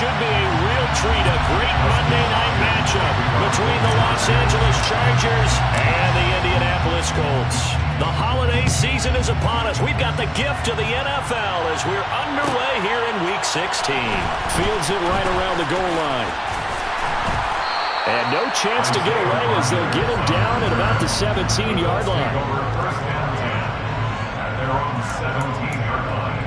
should be a real treat, a great Monday night matchup between the Los Angeles Chargers and the Indianapolis Colts. The holiday season is upon us. We've got the gift of the NFL as we're underway here in Week 16. Fields it right around the goal line. And no chance to get away as they'll get him down at about the 17-yard line. First down 10 at their own 17-yard line.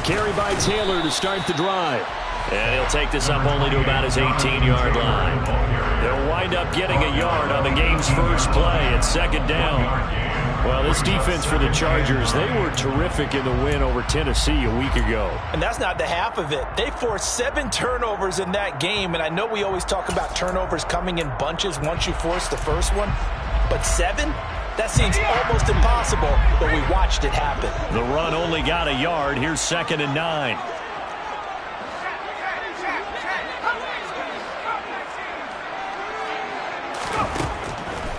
Carry by Taylor to start the drive. And he'll take this up only to about his 18-yard line. They'll wind up getting a yard on the game's first play at second down. Well, this defense for the Chargers, they were terrific in the win over Tennessee a week ago. And that's not the half of it. They forced 7 turnovers in that game, and I know we always talk about turnovers coming in bunches once you force the first one, but 7? That seems almost impossible, but we watched it happen. The run only got a yard. Here's 2nd and 9.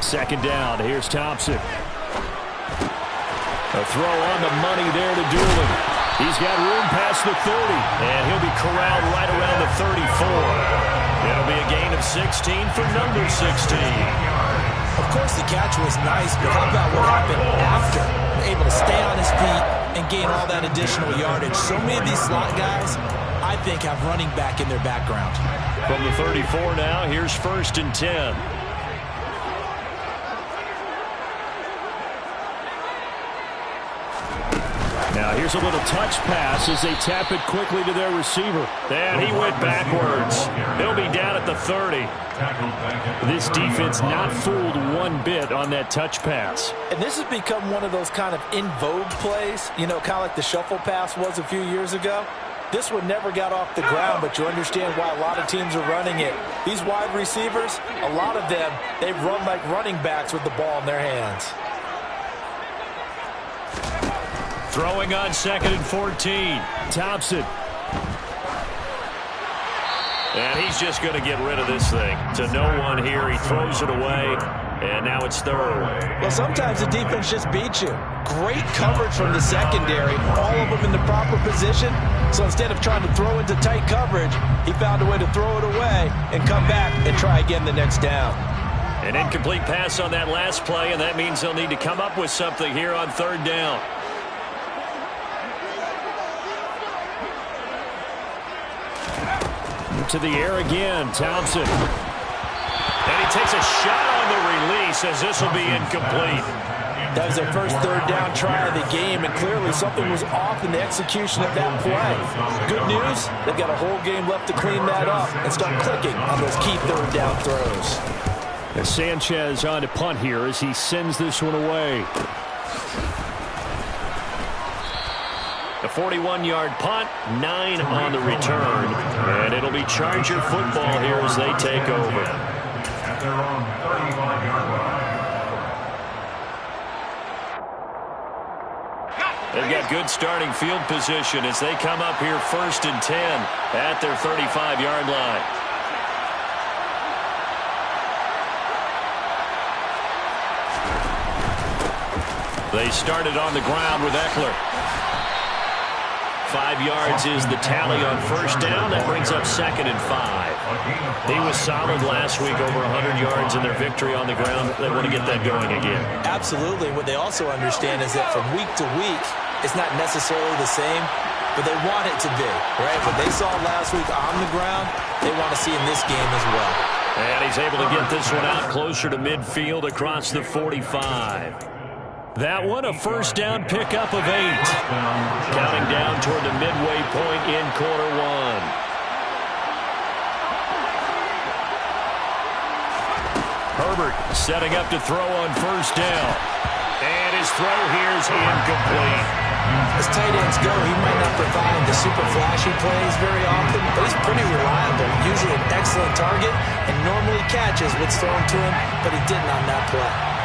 Second down. Here's Thompson. A throw on the money there to Doolin. He's got room past the 30, and he'll be corralled right around the 34. It'll be a gain of 16 for number 16. Of course, the catch was nice, but how about what happened after? Able to stay on his feet and gain all that additional yardage. So many of these slot guys, I think, have running back in their background. From the 34 now, here's 1st and 10. Now here's a little touch pass as they tap it quickly to their receiver. And he went backwards. He'll be down at the 30. This defense not fooled one bit on that touch pass. And this has become one of those kind of in vogue plays, you know, kind of like the shuffle pass was a few years ago. This one never got off the ground, but you understand why a lot of teams are running it. These wide receivers, a lot of them, they run like running backs with the ball in their hands. Throwing on 2nd and 14. Thompson. And he's just going to get rid of this thing. To no one here. He throws it away. And now it's 3rd. Well, sometimes the defense just beats you. Great coverage from the secondary. All of them in the proper position. So instead of trying to throw into tight coverage, he found a way to throw it away and come back and try again the next down. An incomplete pass on that last play, and that means they'll need to come up with something here on 3rd down. To the air again, Thompson. And he takes a shot on the release as this will be incomplete. That was their first 3rd down try of the game, and clearly something was off in the execution of that play. Good news, they've got a whole game left to clean that up and start clicking on those key 3rd down throws. And Sanchez on to punt here as he sends this one away. The 41-yard punt, 9 on the return. And it'll be Charger football here as they take over. At their own 35-yard line. They've got good starting field position as they come up here 1st and 10 at their 35-yard line. They started on the ground with Eckler. 5 yards is the tally on 1st down. That brings up 2nd and 5. He was solid last week, over 100 yards in their victory on the ground. They want to get that going again. Absolutely. What they also understand is that from week to week, it's not necessarily the same, but they want it to be, right? What they saw last week on the ground, they want to see in this game as well. And he's able to get this one out closer to midfield across the 45. That one, a 1st down pickup of 8. Counting down toward the midway point in quarter 1. Herbert setting up to throw on 1st down. And his throw here is incomplete. As tight ends go, he might not provide the super flashy plays very often, but he's pretty reliable, usually in excellent target and normally catches what's thrown to him, but he didn't on that play.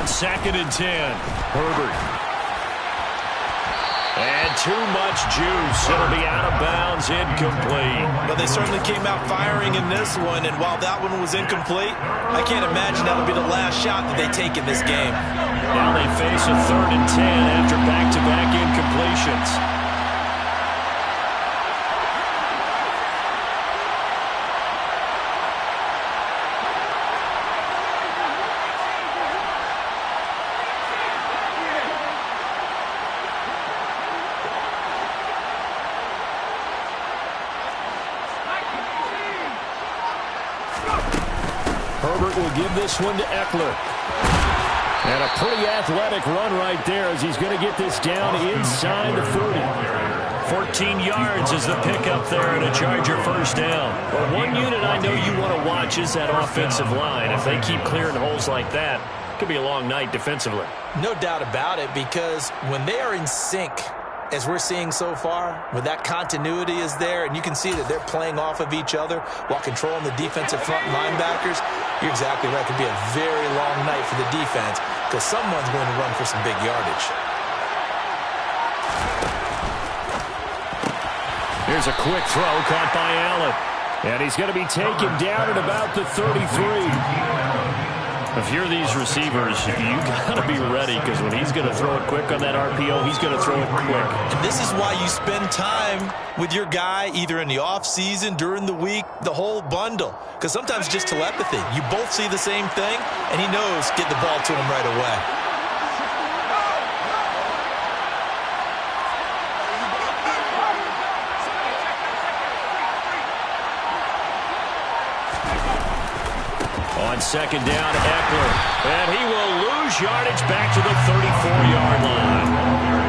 Second and 10. Herbert. And too much juice. It'll be out of bounds, incomplete. But they certainly came out firing in this one, and while that one was incomplete, I can't imagine that'll be the last shot that they take in this game. Now they face a 3rd and 10 after back-to-back incompletions. Herbert will give this one to Eckler. And a pretty athletic run right there as he's going to get this down inside the 40. 14 yards is the pickup there and a Charger first down. Well, one unit I know you want to watch is that offensive line. If they keep clearing holes like that, it could be a long night defensively. No doubt about it, because when they are in sync, as we're seeing so far, when that continuity is there and you can see that they're playing off of each other while controlling the defensive front linebackers, you're exactly right. It could be a very long night for the defense because someone's going to run for some big yardage. Here's a quick throw caught by Allen. And he's going to be taken down at about the 33. If you're these receivers, you got to be ready because when he's going to throw it quick on that RPO, he's going to throw it quick. And this is why you spend time with your guy either in the offseason, during the week, the whole bundle. Because sometimes just telepathy. You both see the same thing, and he knows get the ball to him right away. On second down, Eckler. And he will lose yardage back to the 34-yard line.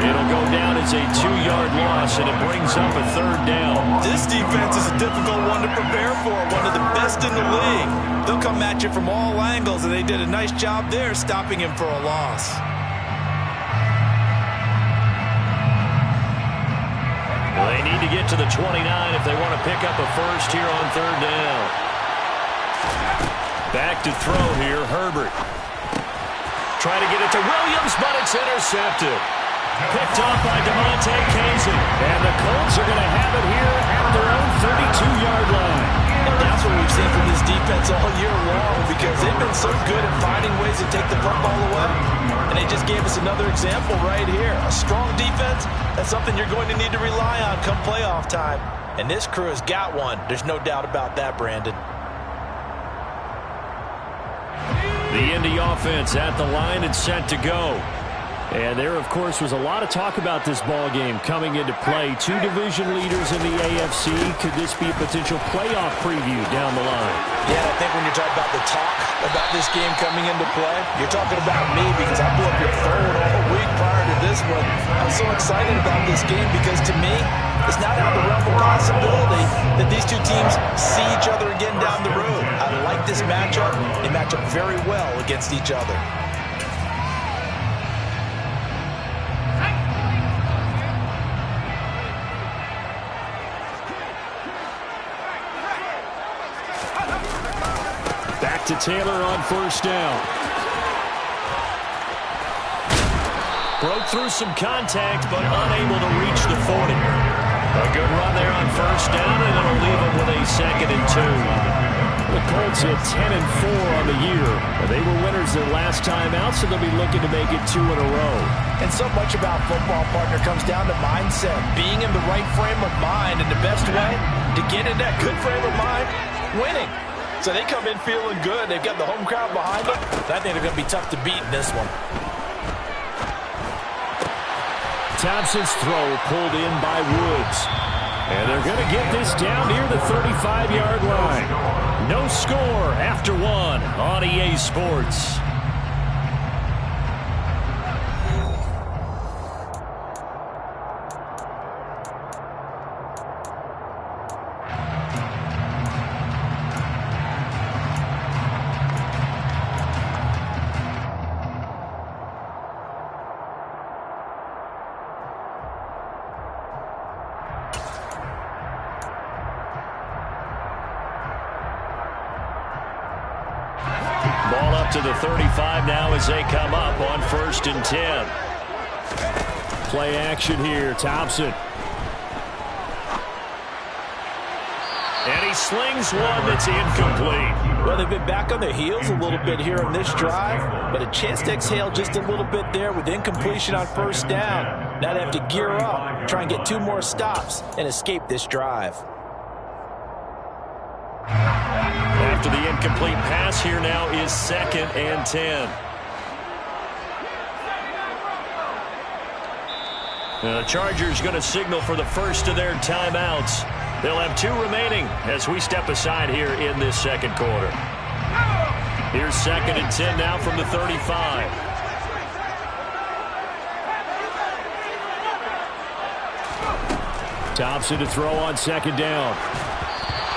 It'll go down as a 2-yard loss, and it brings up a 3rd down. This defense is a difficult one to prepare for, one of the best in the league. They'll come at you from all angles, and they did a nice job there stopping him for a loss. Well, they need to get to the 29 if they want to pick up a first here on 3rd down. Back to throw here, Herbert. Trying to get it to Williams, but it's intercepted. Picked off by DeMonte Casey. And the Colts are going to have it here at their own 32-yard line. And that's what we've seen from this defense all year long because they've been so good at finding ways to take the football away. And they just gave us another example right here. A strong defense, that's something you're going to need to rely on come playoff time. And this crew has got one. There's no doubt about that, Brandon. The Indy offense at the line and set to go. And there, of course, was a lot of talk about this ball game coming into play. 2 division leaders in the AFC. Could this be a potential playoff preview down the line? Yeah, I think when you're talking about the talk about this game coming into play, you're talking about me because I blew up your phone all week prior to this one. I'm so excited about this game because to me, it's not out of the realm of possibility that these two teams see each other again down the road. I like this matchup. They match up very well against each other. Back to Taylor on first down. Broke through some contact, but unable to reach the 40. A good run there on first down, and it'll leave them with a 2nd and 2. The Colts at 10-4 on the year. They were winners their last time out, so they'll be looking to make it 2 in a row. And so much about football, partner, comes down to mindset. Being in the right frame of mind, and the best way to get in that good frame of mind, winning. So they come in feeling good. They've got the home crowd behind them. I think they're going to be tough to beat in this one. Thompson's throw pulled in by Woods. And they're going to get this down near the 35-yard line. No score after 1 on EA Sports. out to the 35 now as they come up on 1st and 10. Play action here. Thompson. And he slings one that's incomplete. Well, they've been back on their heels a little bit here in this drive, but a chance to exhale just a little bit there with incompletion on 1st down. Now they have to gear up, try and get 2 more stops, and escape this drive. After the incomplete pass, here now is 2nd and 10. The Chargers going to signal for the first of their timeouts. They'll have 2 remaining as we step aside here in this second quarter. Here's 2nd and 10 now from the 35. Thompson to throw on 2nd down.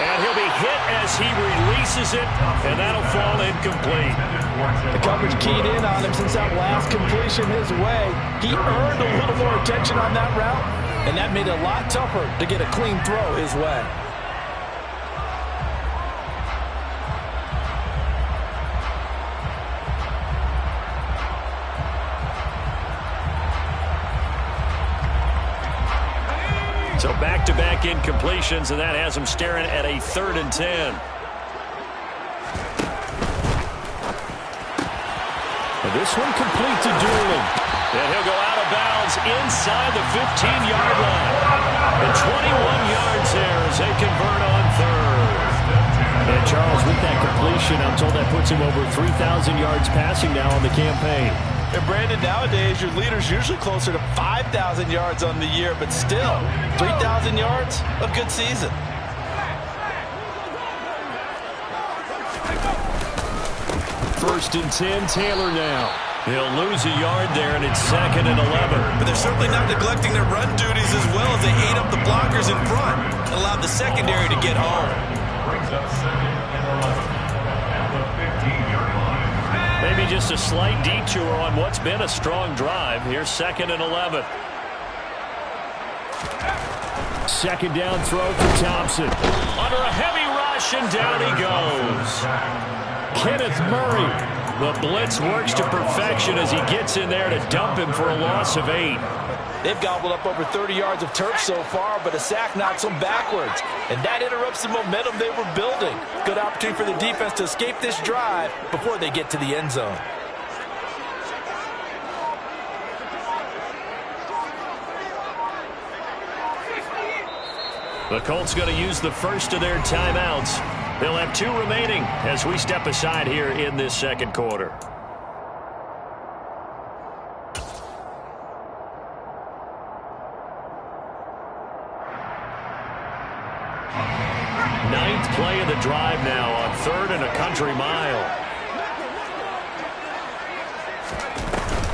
And he'll be hit as he releases it, and that'll fall incomplete. The coverage keyed in on him since that last completion his way. He earned a little more attention on that route, and that made it a lot tougher to get a clean throw his way. So back-to-back incompletions, and that has him staring at a 3rd and 10. And this one complete to Doolin. And he'll go out of bounds inside the 15-yard line. And 21 yards there as they convert on 3rd. And Charles, with that completion, I'm told that puts him over 3,000 yards passing now on the campaign. And Brandon, nowadays your leader's usually closer to 5,000 yards on the year, but still, 3,000 yards, a good season. First and 10, Taylor now. He'll lose a yard there, and it's 2nd and 11. But they're certainly not neglecting their run duties as well as they ate up the blockers in front and allowed the secondary to get home. Brings up 2nd and 11 at the 15-yard line. Maybe just a slight detour on what's been a strong drive. Here's 2nd and 11. 2nd down throw for Thompson. Under a heavy rush, and down he goes. Kenneth Murray. The blitz works to perfection as he gets in there to dump him for a loss of 8. They've gobbled up over 30 yards of turf so far, but a sack knocks them backwards. And that interrupts the momentum they were building. Good opportunity for the defense to escape this drive before they get to the end zone. The Colts going to use the first of their timeouts. They'll have 2 remaining as we step aside here in this second quarter. Ninth play of the drive now on 3rd and a country mile.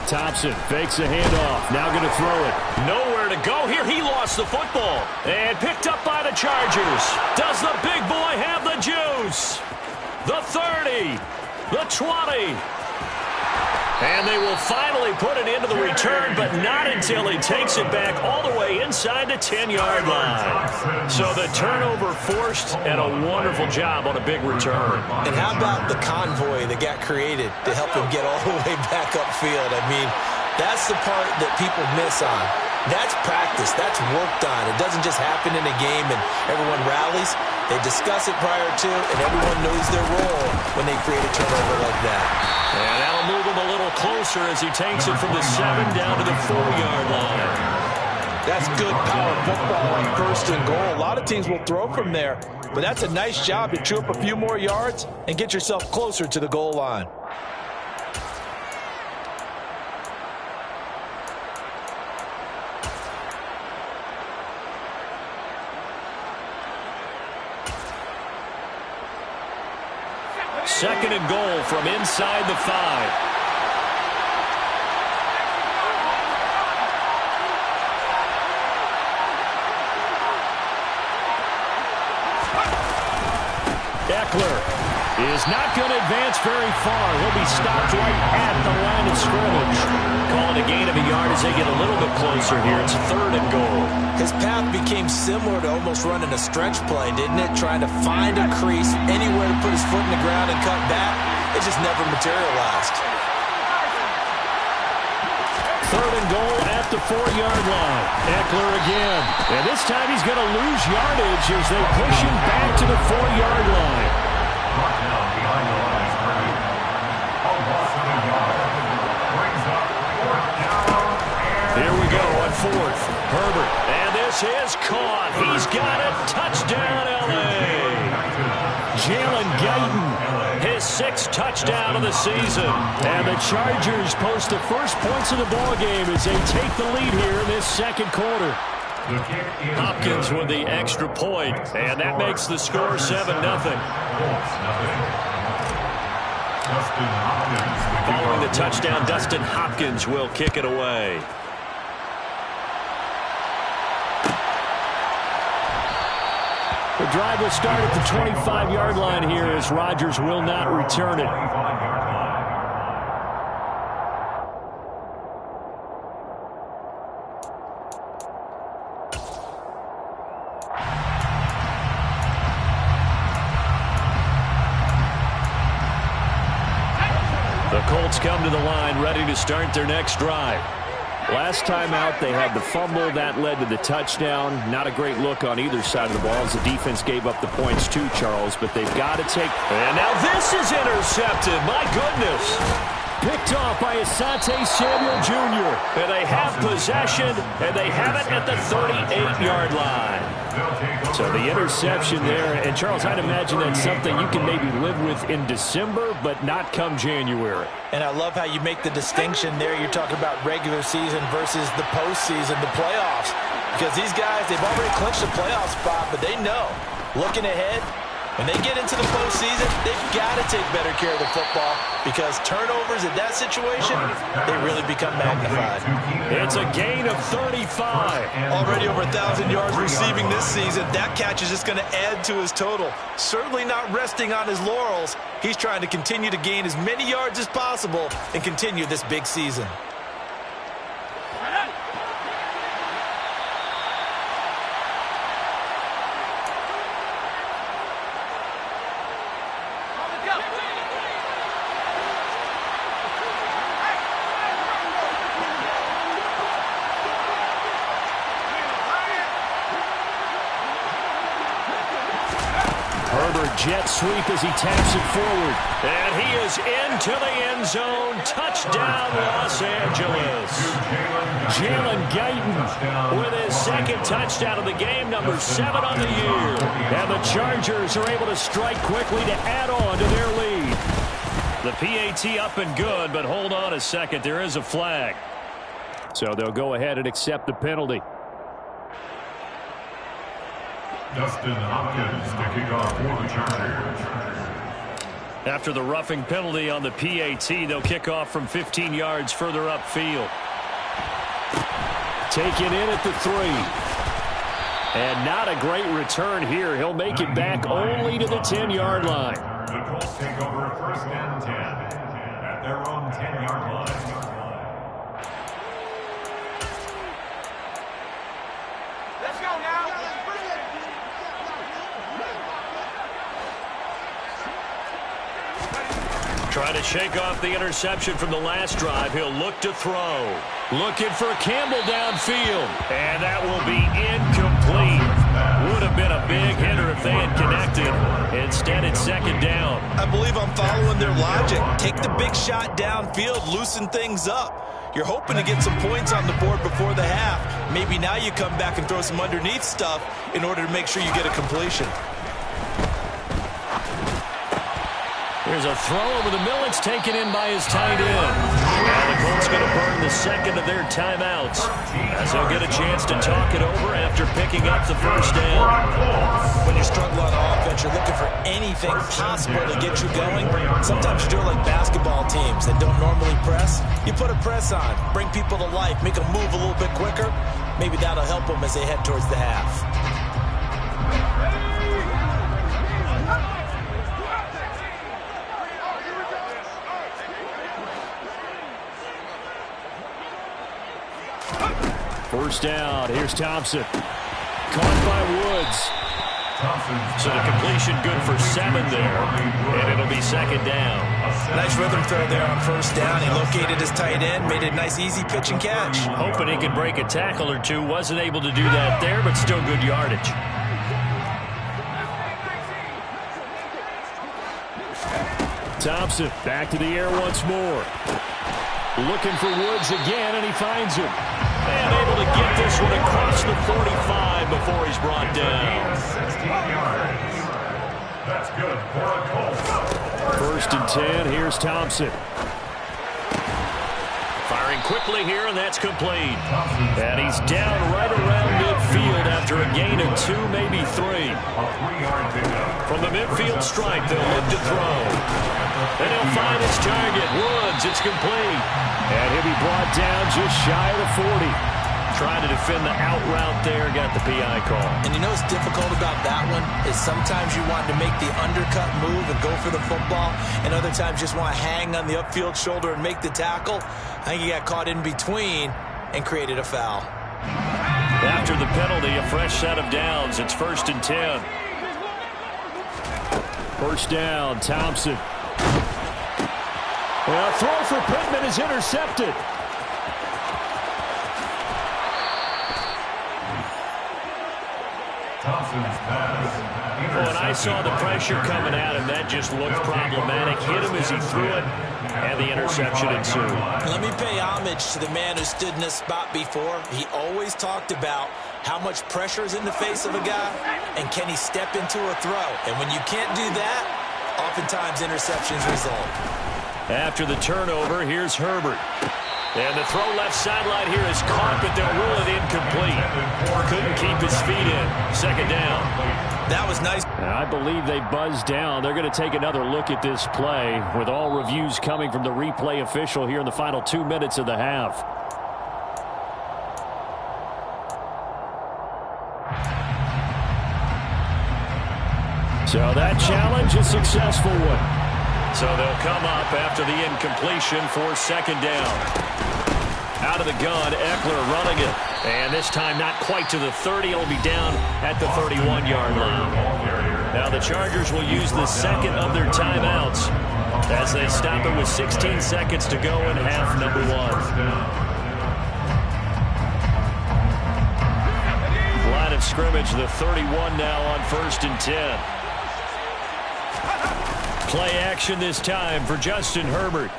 Thompson fakes a handoff. Now going to throw it. Nowhere to go here. He lost the football. And picked up by the Chargers. Does the big boy have the juice? The 30. The 20. And they will finally put it into the return, but not until he takes it back all the way inside the 10-yard line. So the turnover forced, and a wonderful job on a big return. And how about the convoy that got created to help him get all the way back upfield? I mean, that's the part that people miss on. That's practice. That's worked on. It doesn't just happen in a game and everyone rallies. They discuss it prior to, and everyone knows their role when they create a turnover like that. And that'll move him a little closer as he takes it from the 7 down to the 4-yard line. That's good power football on 1st and goal. A lot of teams will throw from there, but that's a nice job to chew up a few more yards and get yourself closer to the goal line. Second and goal from inside the 5. Eckler is not going to advance very far. He'll be stopped right at the line of scrimmage. Calling a gain of a yard as they get a little bit closer here. It's 3rd and goal. His path became similar to almost running a stretch play, didn't it? Trying to find a crease, anywhere to put his foot in the ground and cut back. it just never materialized. 3rd and goal at the 4-yard line. Eckler again. And this time he's going to lose yardage as they push him back to the 4-yard line. Brought down behind the line is Brady. A loss of a yard. Brings up 4th down. Here we go on 4th. Herbert. And this is caught. He's got it. Touchdown, L.A. Jalen Guyton, his 6th touchdown of the season. And the Chargers post the first points of the ballgame as they take the lead here in this 2nd quarter. Hopkins with the extra point, and that makes the score 7-0. Following the touchdown, Dustin Hopkins will kick it away. The drive will start at the 25-yard line here as Rodgers will not return it. The Colts come to the line ready to start their next drive. Last time out, they had the fumble. That led to the touchdown. Not a great look on either side of the ball as the defense gave up the points too, Charles, but they've got to take... And now this is intercepted. My goodness. Picked off by Asante Samuel Jr. And they have possession, and they have it at the 38-yard line. So the interception there, and Charles, I'd imagine that's something you can maybe live with in December, but not come January. And I love how you make the distinction there. You're talking about regular season versus the postseason, the playoffs. Because these guys, they've already clinched the playoff spot, but they know, looking ahead, when they get into the postseason, they've got to take better care of the football because turnovers in that situation, they really become magnified. It's a gain of 35. Already over 1,000 yards receiving this season. That catch is just going to add to his total. Certainly not resting on his laurels. He's trying to continue to gain as many yards as possible and continue this big season. Jet sweep as he taps it forward. And he is into the end zone. Touchdown, Los Angeles. Jalen Guyton with his 2nd touchdown of the game, number 7 on the year. And the Chargers are able to strike quickly to add on to their lead. The PAT up and good, but hold on a second. There is a flag. So they'll go ahead and accept the penalty. Dustin Hopkins to kick off for the Chargers. After the roughing penalty on the PAT, they'll kick off from 15 yards further upfield. Taken in at the 3. And not a great return here. He'll make it back only to the 10-yard line. The Colts take over 1st and 10 at their own 10-yard line. Let's go now. Trying to shake off the interception from the last drive. He'll look to throw. Looking for Campbell downfield. And that will be incomplete. Would have been a big hitter if they had connected. Instead, it's 2nd down. I believe I'm following their logic. Take the big shot downfield, loosen things up. You're hoping to get some points on the board before the half. Maybe now you come back and throw some underneath stuff in order to make sure you get a completion. Here's a throw over the middle. It's taken in by his tight end. And the Colts going to burn the 2nd of their timeouts as they'll get a chance to talk it over after picking up the 1st down. When you struggle on offense, you're looking for anything possible to get you going. Sometimes you do it like basketball teams that don't normally press. You put a press on, bring people to life, make them move a little bit quicker. Maybe that'll help them as they head towards the half. First down. Here's Thompson. Caught by Woods. So the completion good for 7 there, and it'll be second down. Nice rhythm throw there on first down. He located his tight end, made it a nice easy pitch and catch. Hoping he could break a tackle or two. Wasn't able to do that there, but still good yardage. Thompson back to the air once more. Looking for Woods again, and he finds him. And able to get this one across the 45 before he's brought down. 16 yards. That's good for a Colts. First and 10, here's Thompson. Firing quickly here, and that's complete. And he's down right around midfield after a gain of 2, maybe 3. A 3-yard pickup. From the midfield stripe, they'll look to throw. And he'll find his target, Woods. It's complete. And he'll be brought down just shy of the 40. Trying to defend the out route there, got the PI call. And you know what's difficult about that one is sometimes you want to make the undercut move and go for the football, and other times just want to hang on the upfield shoulder and make the tackle. I think he got caught in between and created a foul. After the penalty, a fresh set of downs. It's first and 10. First down, Thompson. Well, throw for Pittman is intercepted. Thompson's pass. When I saw the pressure coming at him, that just looked problematic. Hit him as he threw it, and the interception ensued. Let me pay homage to the man who stood in this spot before. He always talked about how much pressure is in the face of a guy, and can he step into a throw. And when you can't do that, oftentimes interceptions result. After the turnover, here's Herbert. And the throw left sideline here is caught, but they'll rule it incomplete. Couldn't keep his feet in. Second down. That was nice. I believe they buzzed down. They're going to take another look at this play, with all reviews coming from the replay official here in the final 2 minutes of the half. So that challenge, a successful one. So they'll come up after the incompletion for second down. Out of the gun, Eckler running it. And this time not quite to the 30. It'll be down at the 31-yard line. Now the Chargers will use the second of their timeouts as they stop it with 16 seconds to go in half number 1. Line of scrimmage, the 31 now on first and 10. Play action this time for Justin Herbert.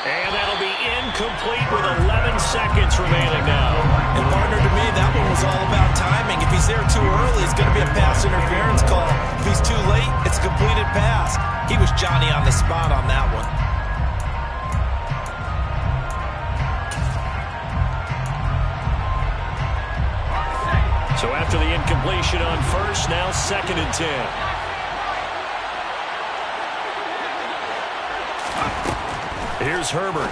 And that'll be incomplete with 11 seconds remaining now. And partner, to me, that one was all about timing. If he's there too early, it's going to be a pass interference call. If he's too late, it's a completed pass. He was Johnny on the spot on that one. So after the incompletion on first, now second and 10. Here's Herbert.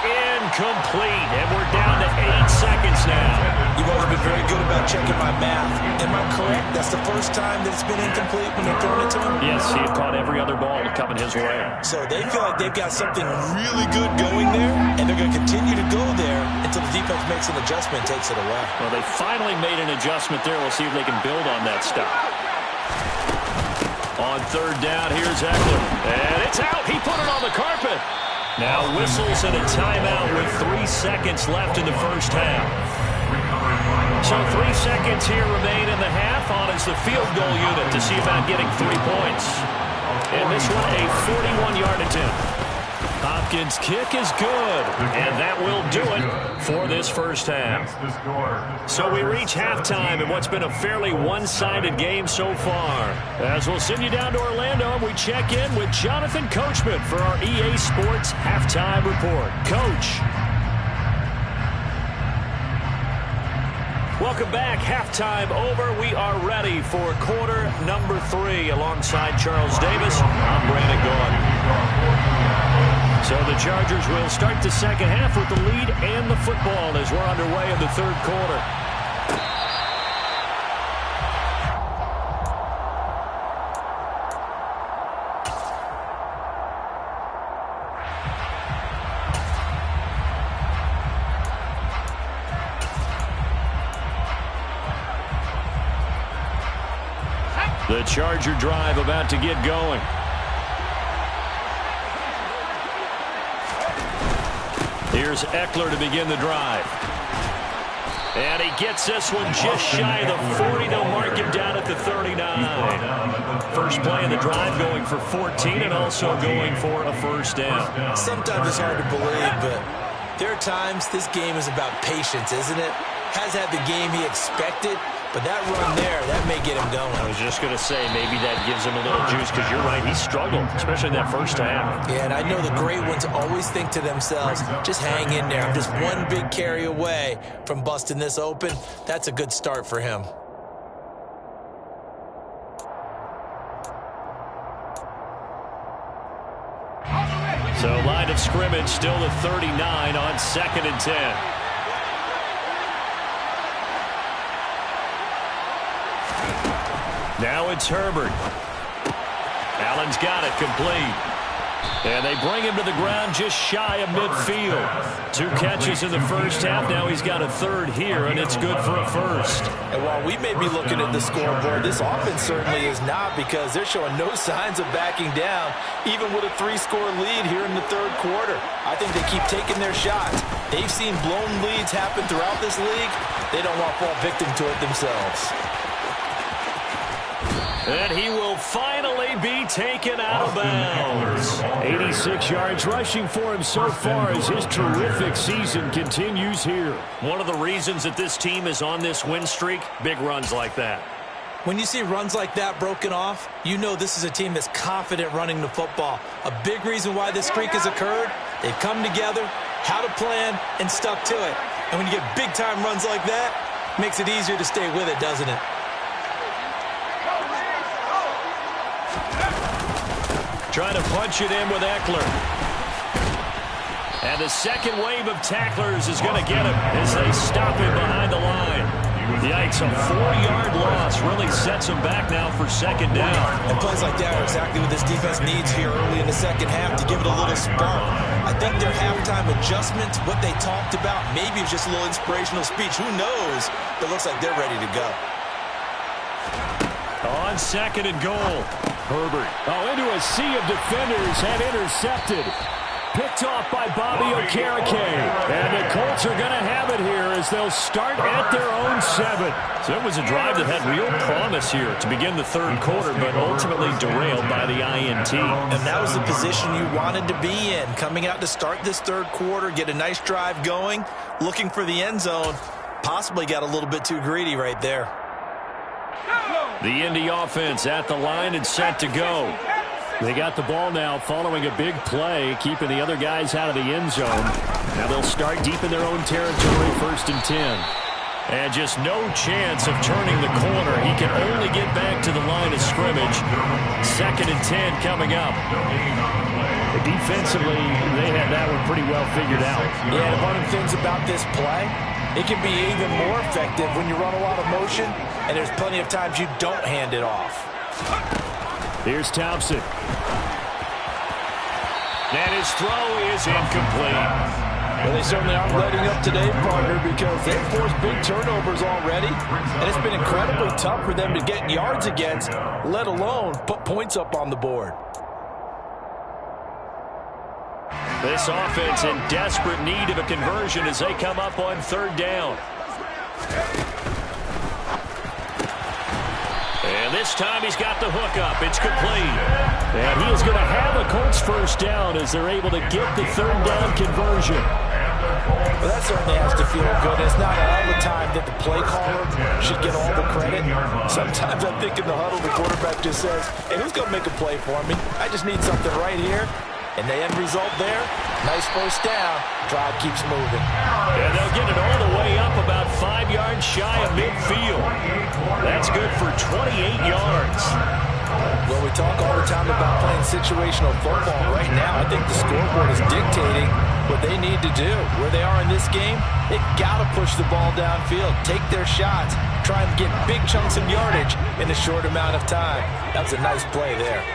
Incomplete, and we're down to 8 seconds now. You've always been very good about checking my math. Am I correct? That's the first time that it's been incomplete when they're throwing it to him? Yes, he had caught every other ball coming his way. So they feel like they've got something really good going there, and they're going to continue to go there until the defense makes an adjustment and takes it away. Well, they finally made an adjustment there. We'll see if they can build on that stop. On third down, here's Eckler. And it's out. He put it on the carpet. Now whistles and a timeout with 3 seconds left in the first half. So 3 seconds here remain in the half. On is the field goal unit to see about getting 3 points. And this one a 41-yard attempt. Hopkins' kick is good, and that will do it for this first half. So we reach halftime in what's been a fairly one-sided game so far. As we'll send you down to Orlando, and we check in with Jonathan Coachman for our EA Sports Halftime Report. Coach. Welcome back. Halftime over. We are ready for quarter number 3 alongside Charles Davis. I'm Brandon Gaughan. So the Chargers will start the second half with the lead and the football as we're underway in the third quarter. The Charger drive about to get going. Here's Eckler to begin the drive. And he gets this one just shy of the 40. They'll mark him down at the 39. First play of the drive going for 14 and also going for a first down. Sometimes it's hard to believe, but there are times this game is about patience, isn't it? Has had the game he expected, but that run there, that may get him going. I was just going to say, maybe that gives him a little juice because you're right, he struggled, especially that first half. Yeah, and I know the great ones always think to themselves, just hang in there. I'm just one big carry away from busting this open. That's a good start for him. So line of scrimmage still the 39 on 2nd and 10. Now it's Herbert. Allen's got it complete. And they bring him to the ground just shy of midfield. 2 catches in the first half. Now he's got a third here, and it's good for a first. And while we may be looking at the scoreboard, this offense certainly is not, because they're showing no signs of backing down, even with a 3-score lead here in the third quarter. I think they keep taking their shots. They've seen blown leads happen throughout this league. They don't want to fall victim to it themselves. And he will finally be taken out of bounds. 86 yards rushing for him so far as his terrific season continues here. One of the reasons that this team is on this win streak, big runs like that. When you see runs like that broken off, you know this is a team that's confident running the football. A big reason why this streak has occurred, they've come together, had a plan, and stuck to it. And when you get big-time runs like that, it makes it easier to stay with it, doesn't it? Trying to punch it in with Eckler. And the second wave of tacklers is going to get him as they stop him behind the line. Yikes, a 4-yard loss really sets him back now for second down. And plays like that are exactly what this defense needs here early in the second half to give it a little spark. I think their halftime adjustments, what they talked about, maybe it was just a little inspirational speech. Who knows? But it looks like they're ready to go. On 2nd and goal. Herbert, into a sea of defenders and intercepted. Picked off by Bobby Okereke. And the Colts are going to have it here as they'll start at their own 7. So it was a drive that had real promise here to begin the third quarter, but ultimately derailed by the INT. And that was the position you wanted to be in. Coming out to start this third quarter, get a nice drive going, looking for the end zone. Possibly got a little bit too greedy right there. The Indy offense at the line and set to go. They got the ball now following a big play, keeping the other guys out of the end zone. Now they'll start deep in their own territory, 1st and 10. And just no chance of turning the corner. He can only get back to the line of scrimmage. 2nd and 10 coming up. Defensively, they had that one pretty well figured out. Yeah, and one of the things about this play, it can be even more effective when you run a lot of motion, and there's plenty of times you don't hand it off. Here's Thompson. And his throw is incomplete. Well, they certainly aren't letting up today, partner, because they've forced big turnovers already, and it's been incredibly tough for them to get yards against, let alone put points up on the board. This offense in desperate need of a conversion as they come up on 3rd down. And this time he's got the hook up. It's complete. And he is going to have a Colts first down as they're able to get the 3rd down conversion. Well, that certainly has to feel good. It's not all the time that the play caller should get all the credit. Sometimes I think in the huddle the quarterback just says, hey, who's going to make a play for me? I just need something right here. And the end result there, nice first down. Drive keeps moving. And they'll get it all the way up about 5 yards shy of midfield. That's good for 28 yards. Well, we talk all the time about playing situational football. Right now, I think the scoreboard is dictating what they need to do. Where they are in this game, they've got to push the ball downfield, take their shots, try and get big chunks of yardage in a short amount of time. That was a nice play there.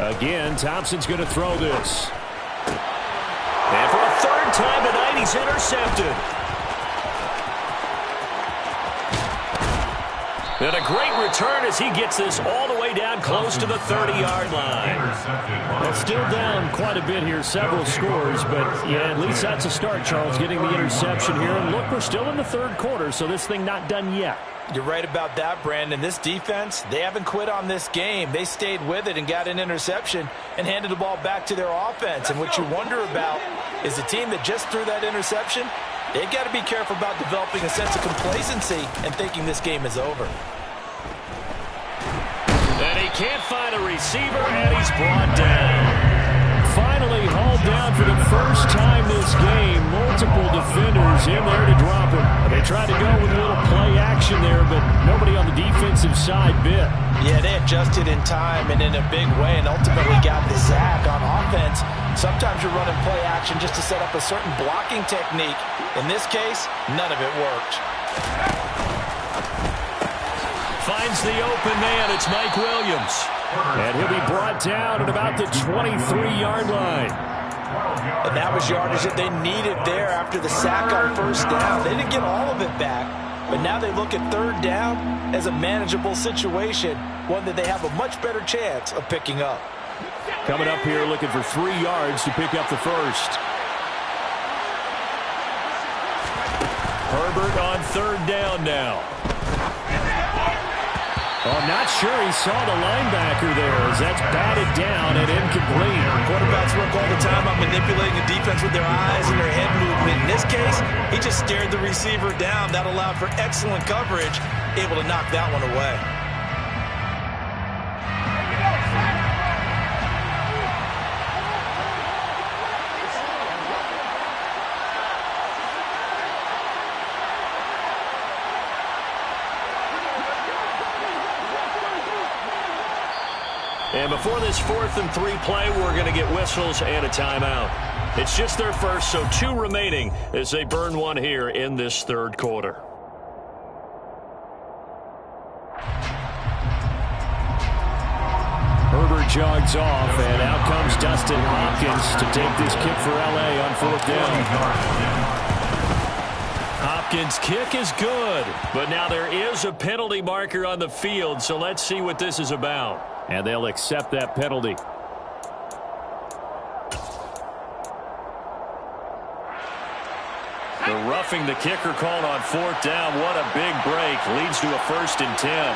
Again, Thompson's going to throw this. And for a third time tonight, he's intercepted. And a great return as he gets this all the way down close to the 30-yard line. Well, still down quite a bit here, several scores, but yeah, at least that's a start, Charles, getting the interception here. And look, we're still in the third quarter, so this thing not done yet. You're right about that, Brandon. This defense, they haven't quit on this game. They stayed with it and got an interception and handed the ball back to their offense. And what you wonder about is the team that just threw that interception, they've got to be careful about developing a sense of complacency and thinking this game is over. And he can't find a receiver, and he's brought down. Finally hauled down for the first time this game. Multiple defenders in there to drop him. They tried to go with a little play action there, but nobody on the defensive side bit. Yeah, they adjusted in time and in a big way and ultimately got the sack on offense. Sometimes you're running play action just to set up a certain blocking technique. In this case, none of it worked. Finds the open man. It's Mike Williams. And he'll be brought down at about the 23-yard line. And that was yardage that they needed there after the sack on first down. They didn't get all of it back, but now they look at third down as a manageable situation, one that they have a much better chance of picking up. Coming up here looking for 3 yards to pick up the first. Herbert on third down now. I'm not sure he saw the linebacker there as that's batted down and incomplete. Quarterbacks work all the time on manipulating the defense with their eyes and their head movement. In this case, he just stared the receiver down. That allowed for excellent coverage, able to knock that one away. And before this 4th and 3 play, we're going to get whistles and a timeout. It's just their first, so 2 remaining as they burn one here in this third quarter. Herbert jogs off, and out comes Dustin Hopkins to take this kick for L.A. on 4th down. Hopkins' kick is good, but now there is a penalty marker on the field, so let's see what this is about. And they'll accept that penalty. The roughing the kicker called on 4th down. What a big break. Leads to a 1st and 10.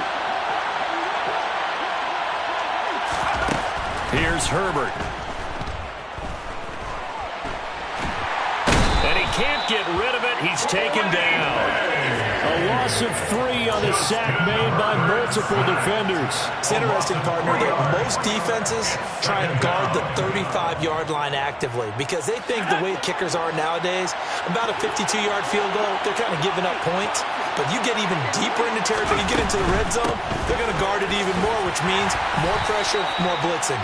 Here's Herbert. And he can't get rid of it. He's taken down. A loss of 3 on the sack made by multiple defenders. It's interesting, partner, that most defenses try and guard the 35-yard line actively because they think the way kickers are nowadays, about a 52-yard field goal, they're kind of giving up points. But you get even deeper into territory, you get into the red zone, they're going to guard it even more, which means more pressure, more blitzing.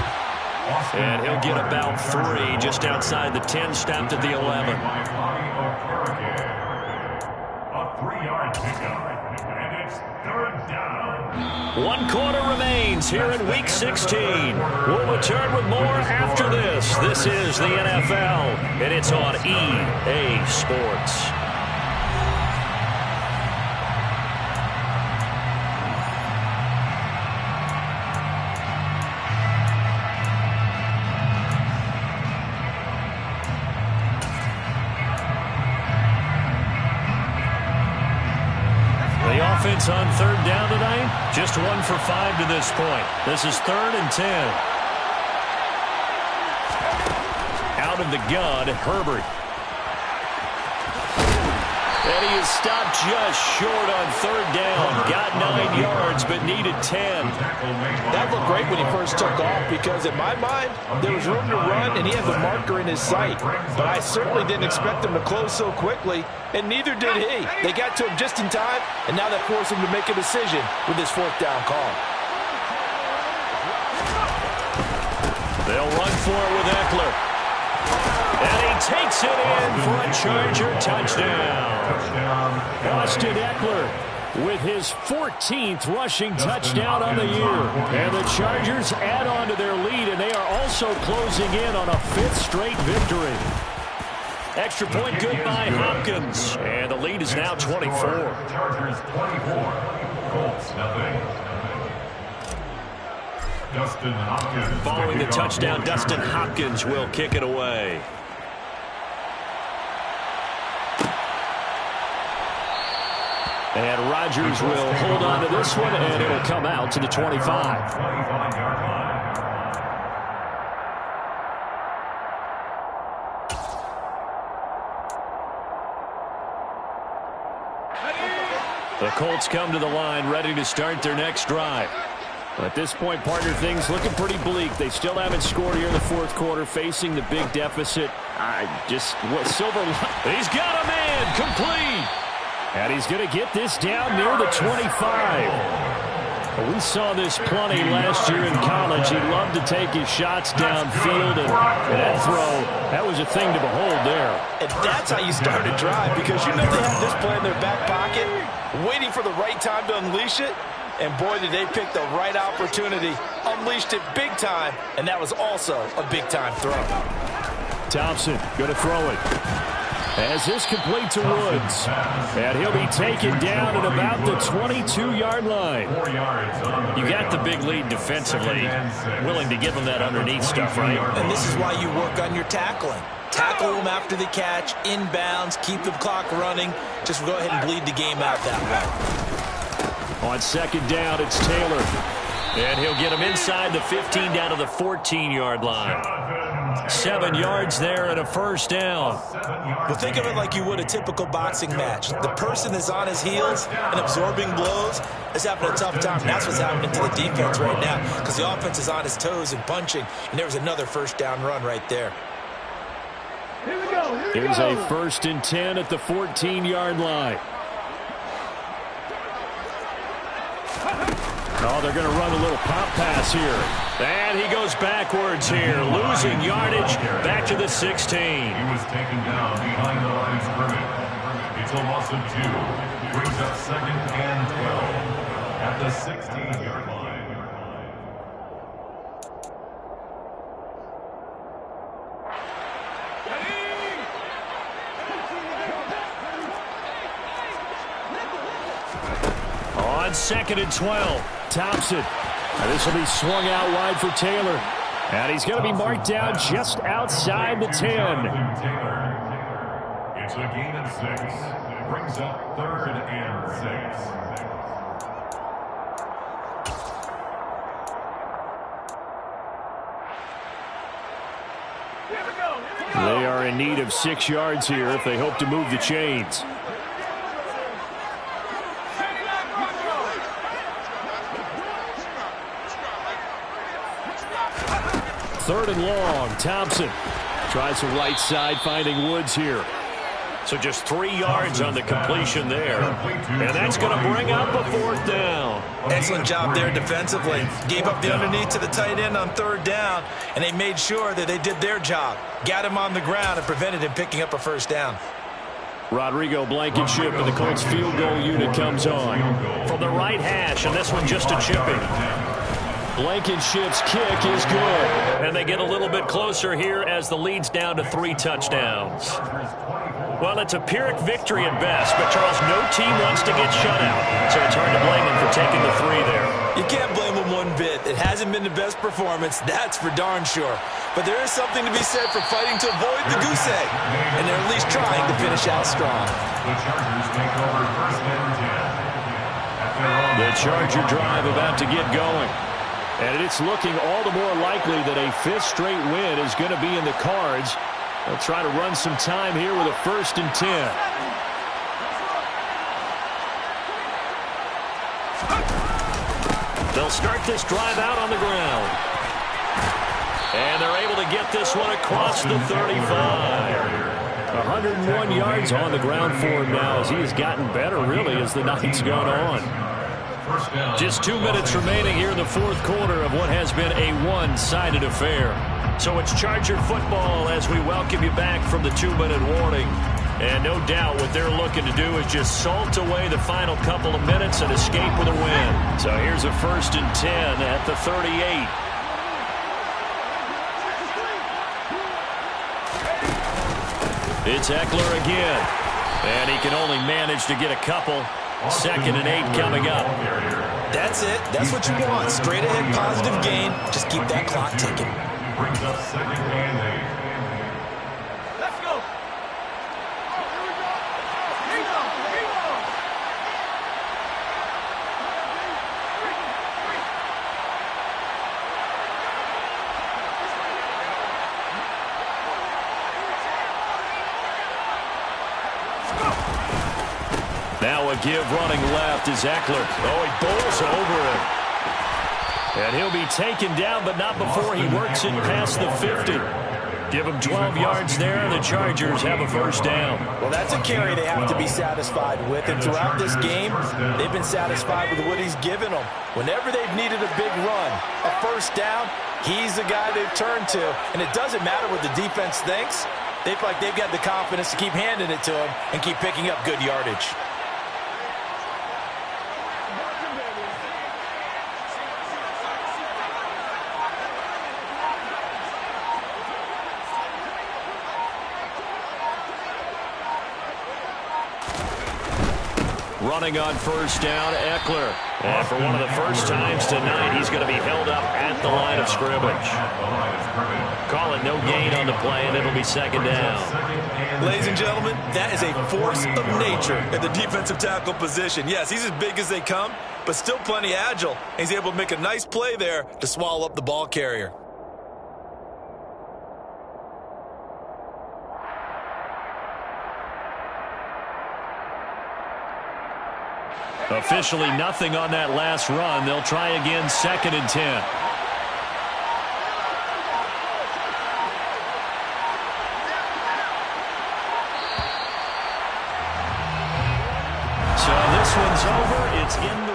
And he'll get about 3 just outside the 10, stopped at the 11. And it's 3rd down. 1 quarter remains here in Week 16. We'll return with more after this. This is the NFL, and it's on EA Sports. Offense on 3rd down tonight, just 1 for 5 to this point. This is 3rd and 10. Out of the gun, Herbert. And he is stopped just short on 3rd down. Got 9 yards, but needed 10. That looked great when he first took off because, in my mind, there was room to run and he had the marker in his sight. But I certainly didn't expect him to close so quickly, and neither did he. They got to him just in time, and now that forced him to make a decision with his 4th down call. They'll run for it with Eckler. And he takes it in for a Charger touchdown. Austin Eckler with his 14th rushing touchdown on the year. And the Chargers add on to their lead, and they are also closing in on a 5th straight victory. Extra point good by Hopkins, and the lead is now 24. Chargers 24, Colts nothing. Dustin Hopkins. Following the touchdown, Dustin Hopkins will kick it away. And Rodgers will hold on to this one, and it will come out to the 25. 25-yard line. The Colts come to the line ready to start their next drive. At this point, partner, things looking pretty bleak. They still haven't scored here in the 4th quarter, facing the big deficit. Silver. He's got a man complete. And he's going to get this down near the 25. We saw this plenty last year in college. He loved to take his shots downfield, and that throw, that was a thing to behold there. And that's how you start a drive, because you know they have this play in their back pocket, waiting for the right time to unleash it. And boy, did they pick the right opportunity, unleashed it big time, and that was also a big-time throw. Thompson going to throw it. As this complete to Woods. And he'll be taken down at about the 22-yard line. You got the big lead defensively. Willing to give them that underneath stuff, right? And this is why you work on your tackling. Tackle them after the catch, inbounds, keep the clock running. Just go ahead and bleed the game out that way. On 2nd down, it's Taylor. And he'll get him inside the 15 down to the 14-yard line. 7 yards there and a 1st down. Well, think of it like you would a typical boxing match. The person is on his heels and absorbing blows is having a tough time. That's what's happening to the defense right now, because the offense is on his toes and punching, and there was another 1st down run right there. Here's a 1st and 10 at the 14-yard line. Oh, they're going to run a little pop pass here. And he goes backwards here, losing yardage back to the 16. He was taken down behind the line of scrimmage. It's a loss of 2. Brings up 2nd and 12 at the 16-yard line. On 2nd and 12, Thompson. And this will be swung out wide for Taylor. And he's going to be marked down just outside the 10. It's a gain of 6. Brings up 3rd and 6. They are in need of 6 yards here if they hope to move the chains. 3rd and long. Thompson tries the right side, finding Woods here. So just 3 yards on the completion there. And that's going to bring up a 4th down. Excellent job there defensively. Gave up the underneath to the tight end on 3rd down, and they made sure that they did their job. Got him on the ground and prevented him picking up a 1st down. Rodrigo Blankenship and the Colts field goal unit comes on. From the right hash, and this one just a chipping. Blankenship's kick is good. And they get a little bit closer here as the lead's down to 3 touchdowns. Well, it's a Pyrrhic victory at best, but Charles, no team wants to get shut out. So it's hard to blame them for taking the 3 there. You can't blame them one bit. It hasn't been the best performance, that's for darn sure. But there is something to be said for fighting to avoid the goose egg. And they're at least trying to finish out strong. The Chargers take over 1st and 10. The Charger drive about to get going. And it's looking all the more likely that a 5th straight win is going to be in the cards. They'll try to run some time here with a 1st and 10. They'll start this drive out on the ground. And they're able to get this one across the 35. 101 yards on the ground for him now as he has gotten better, really, as the night's gone on. Just 2 minutes remaining here in the 4th quarter of what has been a one-sided affair. So it's Charger football as we welcome you back from the 2-minute warning. And no doubt what they're looking to do is just salt away the final couple of minutes and escape with a win. So here's a 1st and 10 at the 38. It's Eckler again. And he can only manage to get a couple. 2nd and 8 coming up. That's it. That's what you want. Straight ahead, positive gain. Just keep that clock ticking. Brings up 2nd and 8. Let's go. Now a give running left is Eckler. Oh, he bowls over him. And he'll be taken down, but not before he works it past the 50. Give him 12 yards there, and the Chargers have a 1st down. Well, that's a carry they have to be satisfied with. And throughout this game, they've been satisfied with what he's given them. Whenever they've needed a big run, a 1st down, he's the guy they've turned to. And it doesn't matter what the defense thinks. They feel like they've got the confidence to keep handing it to him and keep picking up good yardage. Running on 1st down, Eckler. And for one of the first times tonight, he's going to be held up at the line of scrimmage. Call it no gain on the play, and it'll be 2nd down. Ladies and gentlemen, that is a force of nature in the defensive tackle position. Yes, he's as big as they come, but still plenty agile. He's able to make a nice play there to swallow up the ball carrier. Officially nothing on that last run. They'll try again, 2nd and 10. So this one's over. It's in